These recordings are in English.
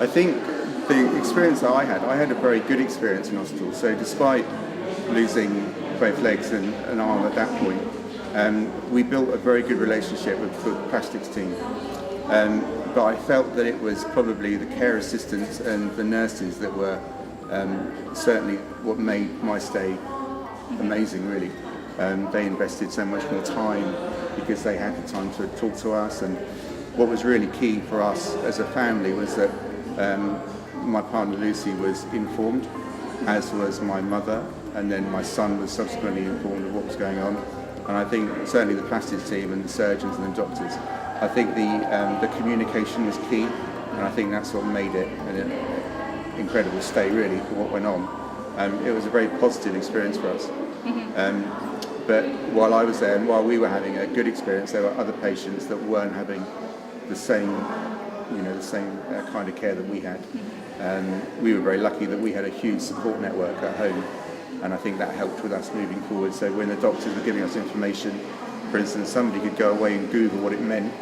I think the experience that I had a very good experience in hospital. So despite losing both legs and an arm at that point, we built a very good relationship with the plastics team. But I felt that it was probably the care assistants and the nurses that were certainly what made my stay amazing, really. They invested so much more time because they had the time to talk to us, and what was really key for us as a family was that my partner Lucy was informed, as was my mother, and then my son was subsequently informed of what was going on. And I think certainly the plastics team and the surgeons and the doctors, I think the communication was key, and I think that's what made it an incredible stay, really, for what went on. It was a very positive experience for us. But while I was there and while we were having a good experience, there were other patients that weren't having the same kind of care that we had. We were very lucky that we had a huge support network at home, and I think that helped with us moving forward. So when the doctors were giving us information, for instance, somebody could go away and Google what it meant.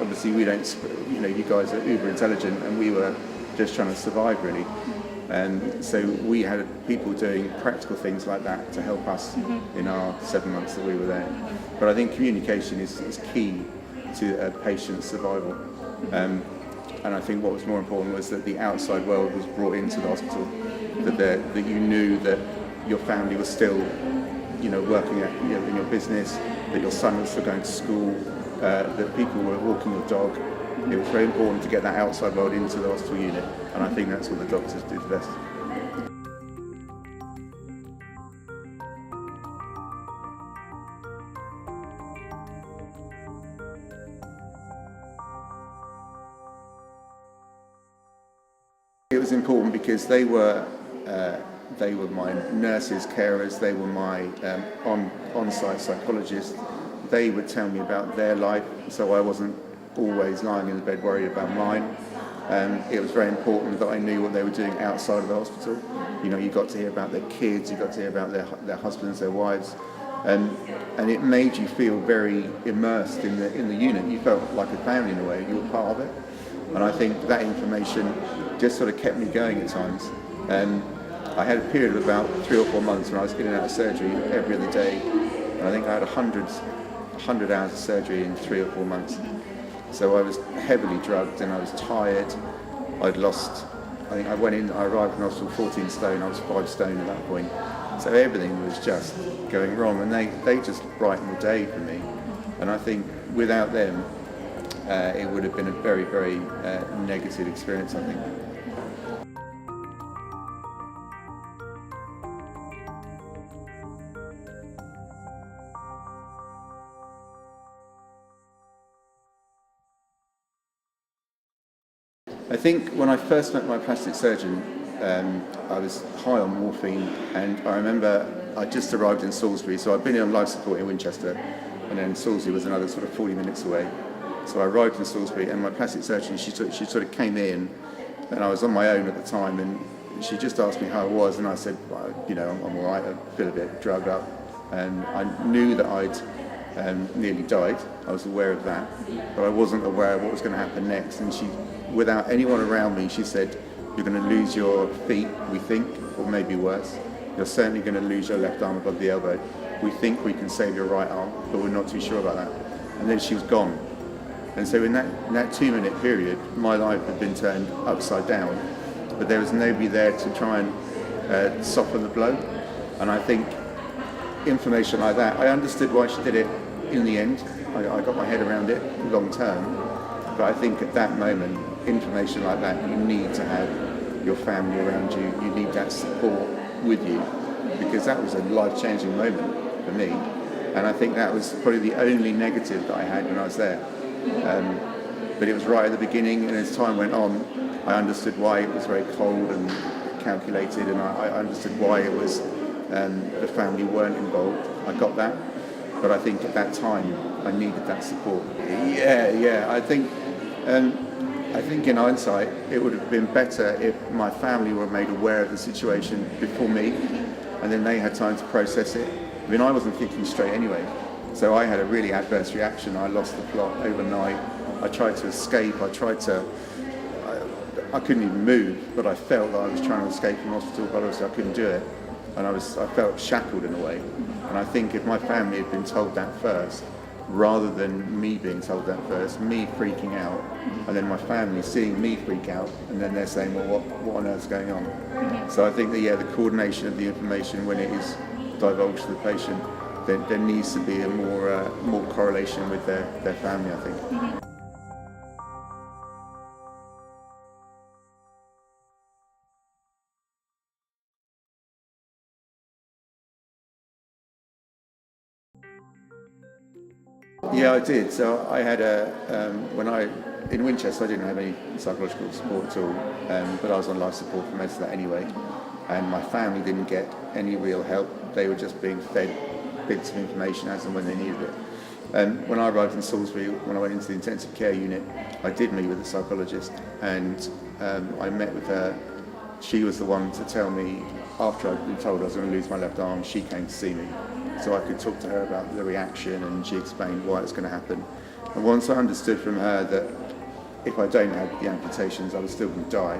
Obviously we don't, you guys are uber intelligent, and we were just trying to survive, really. So we had people doing practical things like that to help us in our 7 months that we were there. But I think communication is key to a patient's survival. And I think what was more important was that the outside world was brought into the hospital, that you knew that your family was still, working in your business, that your son was still going to school, that people were walking your dog. It was very important to get that outside world into the hospital unit, and I think that's what the doctors did best. It was important because they were my nurses, carers, they were my on-site psychologists. They would tell me about their life, so I wasn't always lying in the bed worried about mine. It was very important that I knew what they were doing outside of the hospital. You got to hear about their kids, you got to hear about their husbands, their wives, and it made you feel very immersed in the unit. You felt like a family in a way, you were part of it. And I think that information just sort of kept me going at times. I had a period of about 3 or 4 months when I was in and out of surgery every other day, and I think I had 100 hours of surgery in 3 or 4 months. So I was heavily drugged and I was tired. I arrived in hospital 14 stone, I was 5 stone at that point. So everything was just going wrong, and they just brightened the day for me. And I think without them, it would have been a very, very negative experience, I think. I think when I first met my plastic surgeon, I was high on morphine, and I remember I just arrived in Salisbury, so I'd been on life support in Winchester, and then Salisbury was another sort of 40 minutes away. So I arrived in Salisbury, and my plastic surgeon, she sort of came in, and I was on my own at the time, and she just asked me how I was, and I said, well, I'm all right, I feel a bit drugged up, and I knew that I'd nearly died. I was aware of that, but I wasn't aware of what was going to happen next. And she, without anyone around me, she said, you're going to lose your feet, we think, or maybe worse. You're certainly going to lose your left arm above the elbow. We think we can save your right arm, but we're not too sure about that. And then she was gone. And so in that 2-minute period, my life had been turned upside down, but there was nobody there to try and soften the blow. And I think information like that, I understood why she did it in the end. I got my head around it long term. But I think at that moment, information like that, you need to have your family around you. You need that support with you, because that was a life-changing moment for me. And I think that was probably the only negative that I had when I was there. But it was right at the beginning, and as time went on, I understood why it was very cold and calculated, and I understood why it was the family weren't involved. I got that, but I think at that time I needed that support. Yeah. I think in hindsight it would have been better if my family were made aware of the situation before me, and then they had time to process it. I mean, I wasn't thinking straight anyway, so I had a really adverse reaction. I lost the plot overnight. I tried to escape. I couldn't even move, but I felt that I was trying to escape from hospital, but obviously I couldn't do it. And I felt shackled in a way. And I think if my family had been told that first, rather than me being told that first, me freaking out, and then my family seeing me freak out, and then they're saying, well, what on earth's going on? So I think that, the coordination of the information when it is divulged to the patient, there needs to be a more correlation with their family, I think. Yeah, I did. So I had in Winchester, I didn't have any psychological support at all, but I was on life support for most of that anyway. And my family didn't get any real help. They were just being fed bits of information as and when they needed it. When I arrived in Salisbury, when I went into the intensive care unit, I did meet with a psychologist, and I met with her. She was the one to tell me, after I'd been told I was going to lose my left arm, she came to see me. So I could talk to her about the reaction, and she explained why it's going to happen. And once I understood from her that if I don't have the amputations, I was still going to die,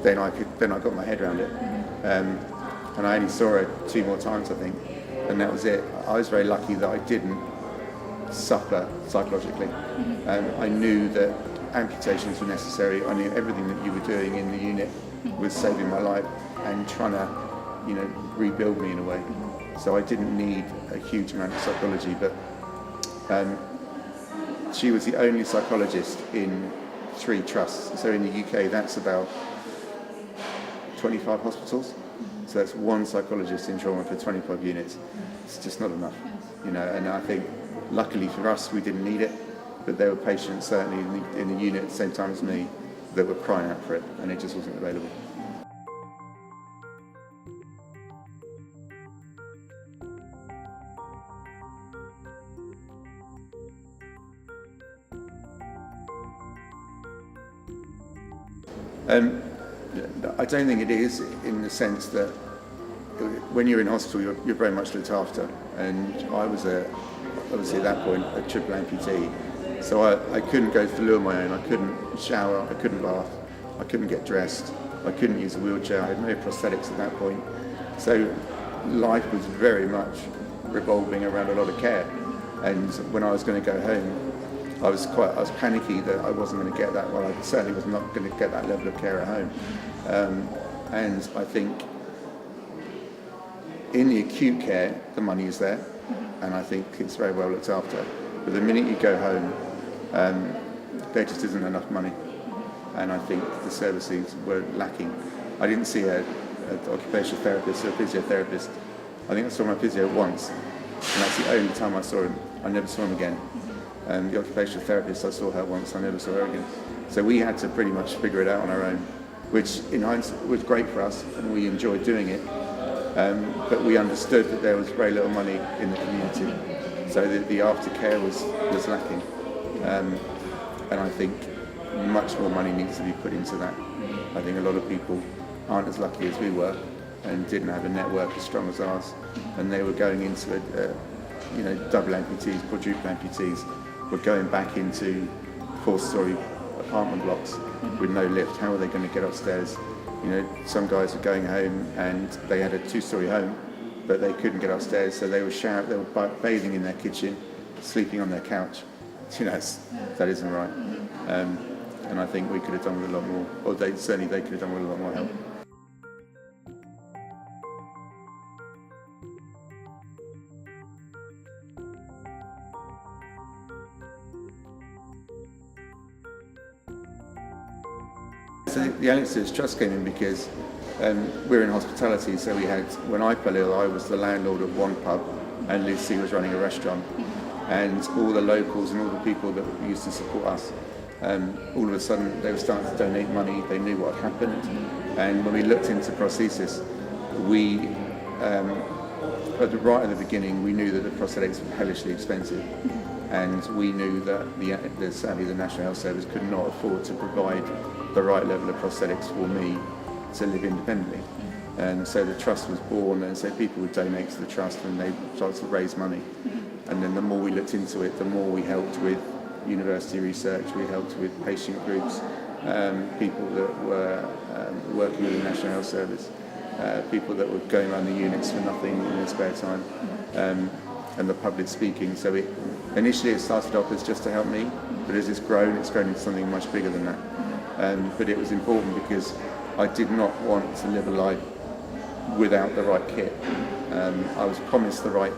then I got my head around it. And I only saw her 2 more times, I think, and that was it. I was very lucky that I didn't suffer psychologically. I knew that amputations were necessary. I knew everything that you were doing in the unit was saving my life and trying to, rebuild me in a way. So I didn't need a huge amount of psychology, but she was the only psychologist in 3 trusts. So in the UK, that's about 25 hospitals. So that's 1 psychologist in trauma for 25 units. It's just not enough, and I think luckily for us, we didn't need it, but there were patients certainly in the unit at the same time as me that were crying out for it, and it just wasn't available. I don't think it is, in the sense that when you're in hospital, you're very much looked after. And I was, obviously at that point, a triple amputee. So I couldn't go to the loo on my own. I couldn't shower, I couldn't bath, I couldn't get dressed, I couldn't use a wheelchair, I had no prosthetics at that point. So life was very much revolving around a lot of care. And when I was going to go home, I was panicky that I wasn't going to get that. Well, I certainly was not going to get that level of care at home. And I think in the acute care, the money is there, and I think it's very well looked after. But the minute you go home, there just isn't enough money, and I think the services were lacking. I didn't see an occupational therapist or a physiotherapist. I think I saw my physio once, and that's the only time I saw him. I never saw him again. The occupational therapist, I saw her once, I never saw her again. So we had to pretty much figure it out on our own, which in hindsight was great for us, and we enjoyed doing it. But we understood that there was very little money in the community, so the aftercare was lacking. And I think much more money needs to be put into that. I think a lot of people aren't as lucky as we were and didn't have a network as strong as ours, and they were going into double amputees, quadruple amputees, were going back into 4-story apartment blocks with no lift. How are they going to get upstairs? Some guys were going home and they had a 2-story home, but they couldn't get upstairs, so they were bathing in their kitchen, sleeping on their couch. That isn't right. And I think we could have done with a lot more, or they could have done with a lot more help. So the Alex Lewis Trust came in because we're in hospitality, so when I fell ill, I was the landlord of one pub and Lucy was running a restaurant, and all the locals and all the people that used to support us, all of a sudden they were starting to donate money. They knew what had happened, and when we looked into prosthesis, right at the beginning, we knew that the prosthetics were hellishly expensive, and we knew that sadly the National Health Service could not afford to provide the right level of prosthetics for me to live independently. And so the trust was born, and so people would donate to the trust and they started to raise money. And then the more we looked into it, the more we helped with university research, we helped with patient groups, people that were working with the National Health Service, people that were going around the units for nothing in their spare time, and the public speaking. So initially it started off as just to help me, but as it's grown into something much bigger than that. But it was important because I did not want to live a life without the right kit. I was promised the right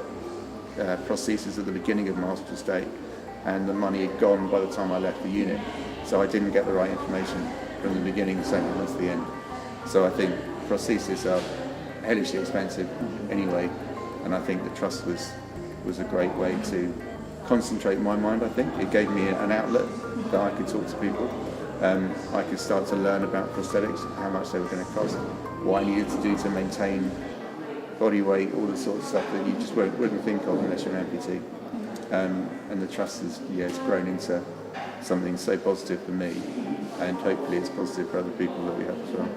prosthesis at the beginning of my hospital stay, and the money had gone by the time I left the unit. So I didn't get the right information from the beginning, the second one to the end. So I think prosthesis are hellishly expensive anyway, and I think the trust was a great way to concentrate my mind. I think it gave me an outlet that I could talk to people. I could start to learn about prosthetics, how much they were going to cost, what I needed to do to maintain body weight, all the sort of stuff that you just wouldn't think of unless you're an amputee. And the trust has grown into something so positive for me, and hopefully it's positive for other people that we help as well.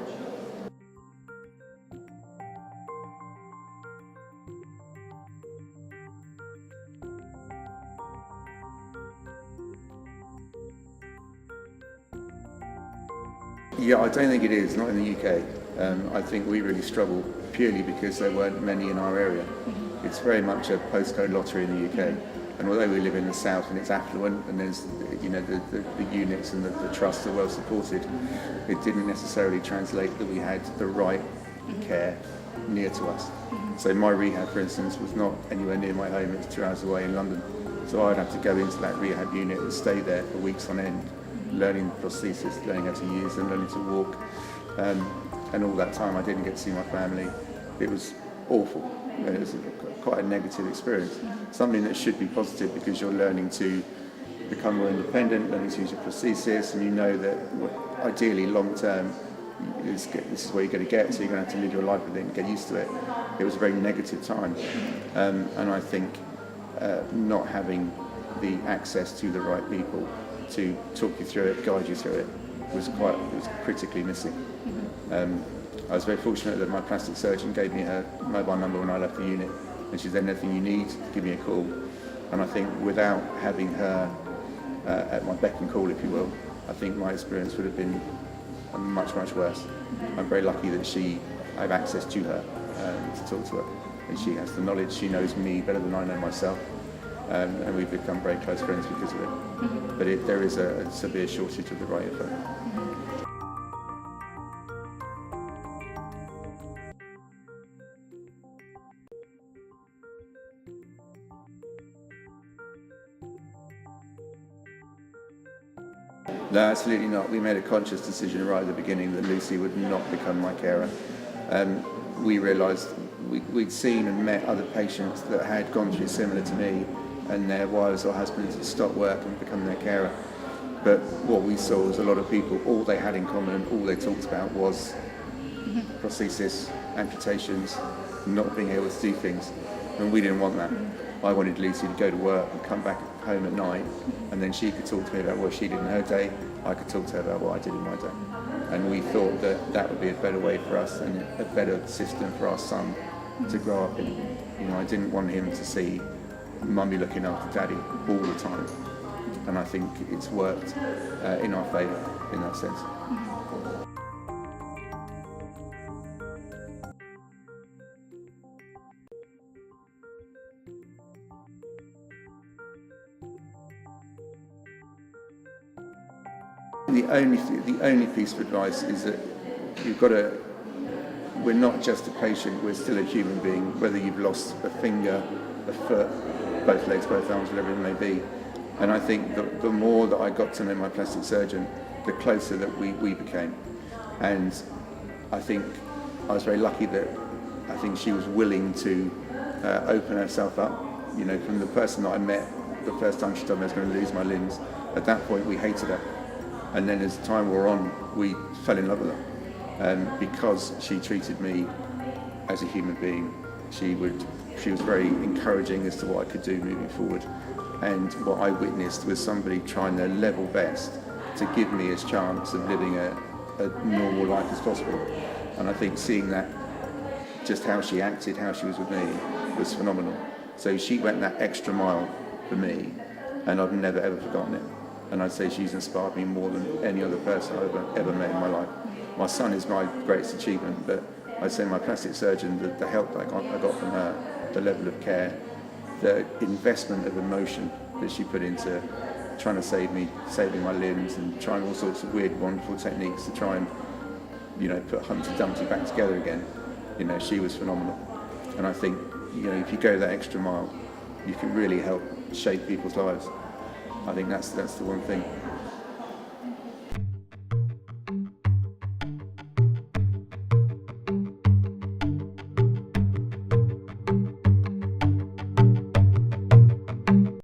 Yeah, I don't think it is, not in the UK. I think we really struggle purely because there weren't many in our area. It's very much a postcode lottery in the UK. And although we live in the south and it's affluent and there's the units and the trusts are well supported, it didn't necessarily translate that we had the right care near to us. So my rehab, for instance, was not anywhere near my home. It's 2 hours away in London. So I'd have to go into that rehab unit and stay there for weeks on end, learning prosthesis, learning how to use them, learning to walk. And all that time I didn't get to see my family. It was awful. It was quite a negative experience. Something that should be positive because you're learning to become more independent, learning to use your prosthesis, and you know that ideally long term this is where you're going to get, so you're going to have to live your life with it and get used to it. It was a very negative time, and I think not having the access to the right people to talk you through it, guide you through it, was critically missing. I was very fortunate that my plastic surgeon gave me her mobile number when I left the unit, and she said, anything you need, give me a call. And I think without having her at my beck and call, if you will, I think my experience would have been much, much worse. I'm very lucky that I have access to her to talk to her, and she has the knowledge. She knows me better than I know myself, and we've become very close friends because of it. But there is a severe shortage of the right info. No, absolutely not. We made a conscious decision right at the beginning that Lucy would not become my carer. We realised we'd seen and met other patients that had gone through similar to me, and their wives or husbands had stopped work and become their carer. But what we saw was a lot of people, all they had in common and all they talked about was prosthesis, amputations, not being able to do things. And we didn't want that. I wanted Lucy to go to work and come back home at night, and then she could talk to me about what she did in her day. I could talk to her about what I did in my day. And we thought that would be a better way for us and a better system for our son to grow up in. I didn't want him to see mummy looking after daddy all the time. And I think it's worked in our favour in that sense. The only piece of advice is that we're not just a patient, we're still a human being, whether you've lost a finger, a foot, both legs, both arms, whatever it may be. And I think the more that I got to know my plastic surgeon, the closer that we became. And I think I was very lucky that I think she was willing to open herself up. From the person that I met the first time she told me I was going to lose my limbs, at that point we hated her. And then as time wore on, we fell in love with her. Because she treated me as a human being, she was very encouraging as to what I could do moving forward. And what I witnessed was somebody trying their level best to give me a chance of living a normal life as possible. And I think seeing that, just how she acted, how she was with me, was phenomenal. So she went that extra mile for me, and I've never ever forgotten it. and I'd say she's inspired me more than any other person I've ever met in my life. My son is my greatest achievement, but I'd say my plastic surgeon, the help that I got from her, the level of care, the investment of emotion that she put into trying to saving my limbs and trying all sorts of weird, wonderful techniques to try and, put Humpty Dumpty back together again. She was phenomenal. And I think, if you go that extra mile, you can really help shape people's lives. I think that's the one thing.